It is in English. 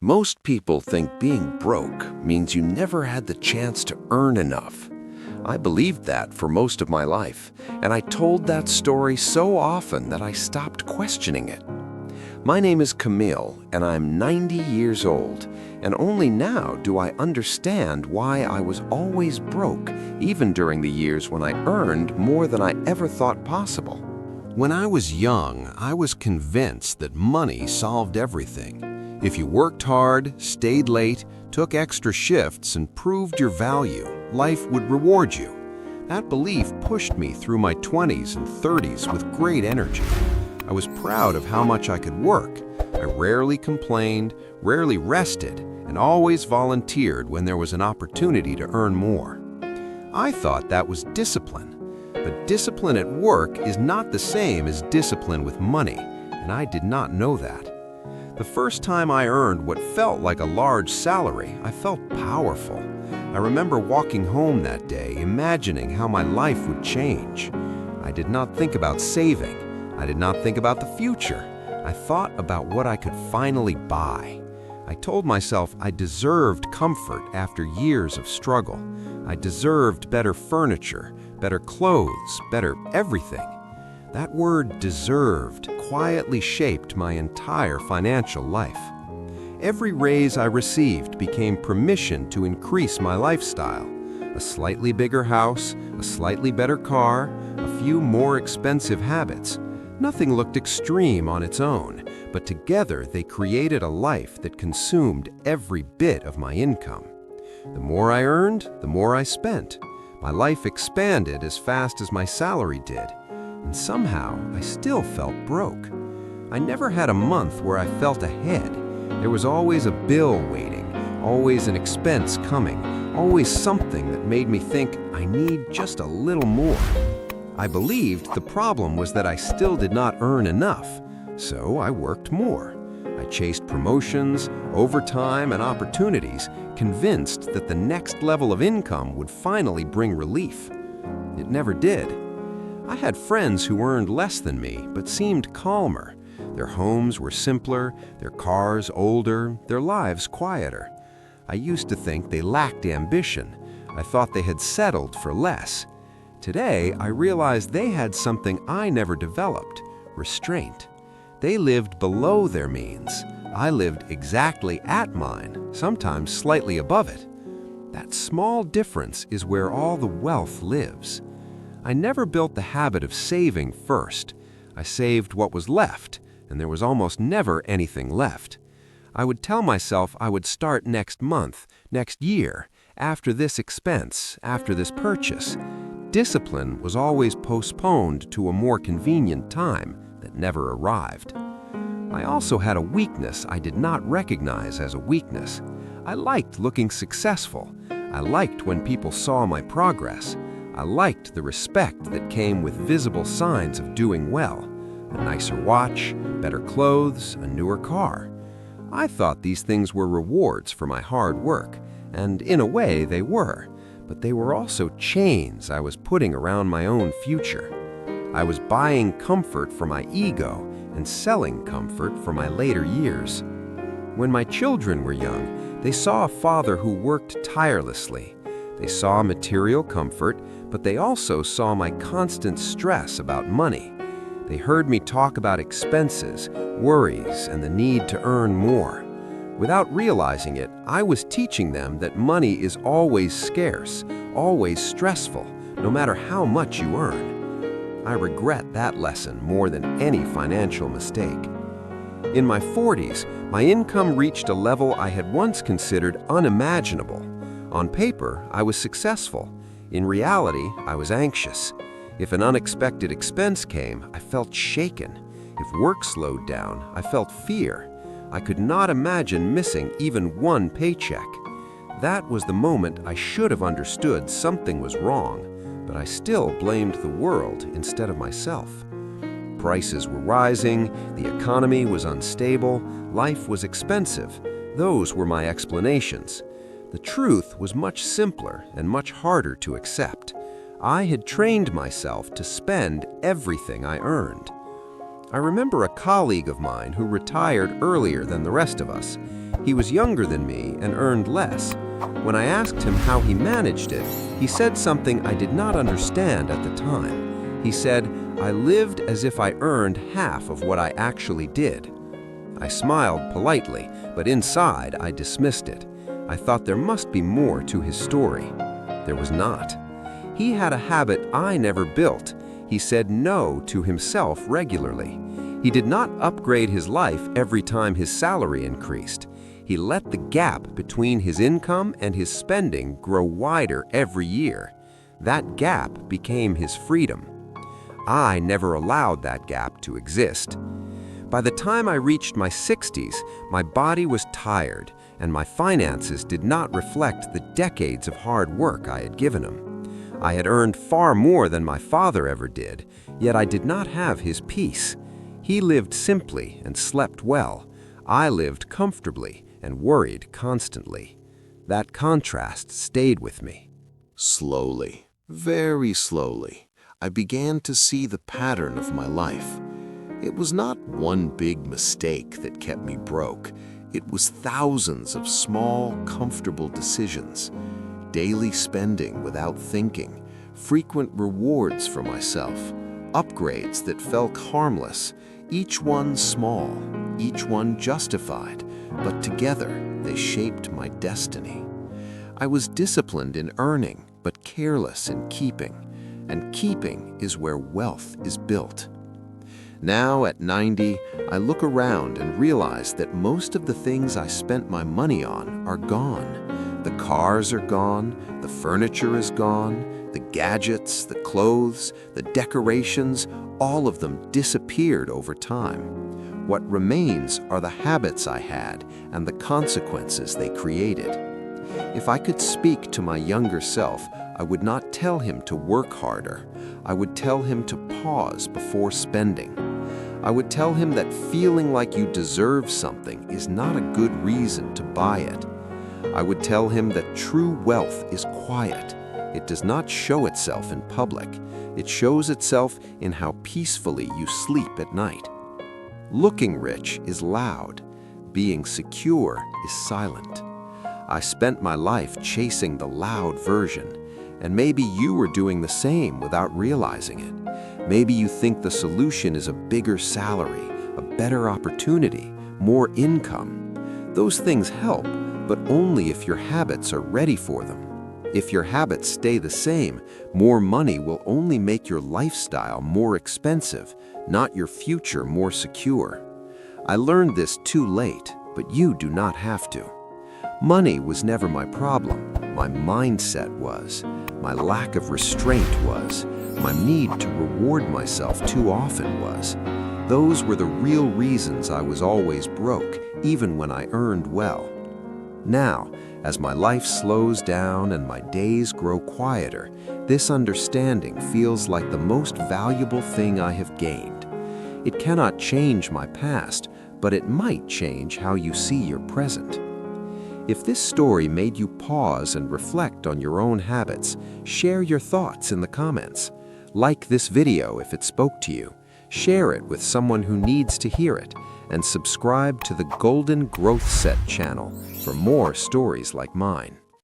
Most people think being broke means you never had the chance to earn enough. I believed that for most of my life, and I told that story so often that I stopped questioning it. My name is Camille, and I'm 90 years old, and only now do I understand why I was always broke, even during the years when I earned more than I ever thought possible. When I was young, I was convinced that money solved everything. If you worked hard, stayed late, took extra shifts, and proved your value, life would reward you. That belief pushed me through my 20s and 30s with great energy. I was proud of how much I could work. I rarely complained, rarely rested, and always volunteered when there was an opportunity to earn more. I thought that was discipline. But discipline at work is not the same as discipline with money, and I did not know that. The first time I earned what felt like a large salary, I felt powerful. I remember walking home that day, imagining how my life would change. I did not think about saving. I did not think about the future. I thought about what I could finally buy. I told myself I deserved comfort after years of struggle. I deserved better furniture, better clothes, better everything. That word deserved quietly shaped my entire financial life. Every raise I received became permission to increase my lifestyle. A slightly bigger house, a slightly better car, a few more expensive habits. Nothing looked extreme on its own, but together they created a life that consumed every bit of my income. The more I earned, the more I spent. My life expanded as fast as my salary did. And somehow, I still felt broke. I never had a month where I felt ahead. There was always a bill waiting, always an expense coming, always something that made me think I need just a little more. I believed the problem was that I still did not earn enough, so I worked more. I chased promotions, overtime, and opportunities, convinced that the next level of income would finally bring relief. It never did. I had friends who earned less than me, but seemed calmer. Their homes were simpler, their cars older, their lives quieter. I used to think they lacked ambition. I thought they had settled for less. Today, I realize they had something I never developed: restraint. They lived below their means. I lived exactly at mine, sometimes slightly above it. That small difference is where all the wealth lives. I never built the habit of saving first. I saved what was left, and there was almost never anything left. I would tell myself I would start next month, next year, after this expense, after this purchase. Discipline was always postponed to a more convenient time that never arrived. I also had a weakness I did not recognize as a weakness. I liked looking successful. I liked when people saw my progress. I liked the respect that came with visible signs of doing well. A nicer watch, better clothes, a newer car. I thought these things were rewards for my hard work, and in a way they were, but they were also chains I was putting around my own future. I was buying comfort for my ego and selling comfort for my later years. When my children were young, they saw a father who worked tirelessly. They saw material comfort, but they also saw my constant stress about money. They heard me talk about expenses, worries, and the need to earn more. Without realizing it, I was teaching them that money is always scarce, always stressful, no matter how much you earn. I regret that lesson more than any financial mistake. In my 40s, my income reached a level I had once considered unimaginable. On paper, I was successful. In reality, I was anxious. If an unexpected expense came, I felt shaken. If work slowed down, I felt fear. I could not imagine missing even one paycheck. That was the moment I should have understood something was wrong, but I still blamed the world instead of myself. Prices were rising, the economy was unstable, life was expensive. Those were my explanations. The truth was much simpler and much harder to accept. I had trained myself to spend everything I earned. I remember a colleague of mine who retired earlier than the rest of us. He was younger than me and earned less. When I asked him how he managed it, he said something I did not understand at the time. He said, "I lived as if I earned half of what I actually did." I smiled politely, but inside I dismissed it. I thought there must be more to his story. There was not. He had a habit I never built. He said no to himself regularly. He did not upgrade his life every time his salary increased. He let the gap between his income and his spending grow wider every year. That gap became his freedom. I never allowed that gap to exist. By the time I reached my 60s, my body was tired, and my finances did not reflect the decades of hard work I had given him. I had earned far more than my father ever did, yet I did not have his peace. He lived simply and slept well. I lived comfortably and worried constantly. That contrast stayed with me. Slowly, very slowly, I began to see the pattern of my life. It was not one big mistake that kept me broke. It was thousands of small, comfortable decisions. Daily spending without thinking, frequent rewards for myself, upgrades that felt harmless, each one small, each one justified, but together they shaped my destiny. I was disciplined in earning, but careless in keeping, and keeping is where wealth is built. Now, at 90, I look around and realize that most of the things I spent my money on are gone. The cars are gone, the furniture is gone, the gadgets, the clothes, the decorations, all of them disappeared over time. What remains are the habits I had and the consequences they created. If I could speak to my younger self, I would not tell him to work harder. I would tell him to pause before spending. I would tell him that feeling like you deserve something is not a good reason to buy it. I would tell him that true wealth is quiet. It does not show itself in public. It shows itself in how peacefully you sleep at night. Looking rich is loud. Being secure is silent. I spent my life chasing the loud version, and maybe you were doing the same without realizing it. Maybe you think the solution is a bigger salary, a better opportunity, more income. Those things help, but only if your habits are ready for them. If your habits stay the same, more money will only make your lifestyle more expensive, not your future more secure. I learned this too late, but you do not have to. Money was never my problem. My mindset was. My lack of restraint was. My need to reward myself too often was. Those were the real reasons I was always broke, even when I earned well. Now, as my life slows down and my days grow quieter, this understanding feels like the most valuable thing I have gained. It cannot change my past, but it might change how you see your present. If this story made you pause and reflect on your own habits, share your thoughts in the comments. Like this video if it spoke to you. Share it with someone who needs to hear it, and subscribe to the Golden Growth Set channel for more stories like mine.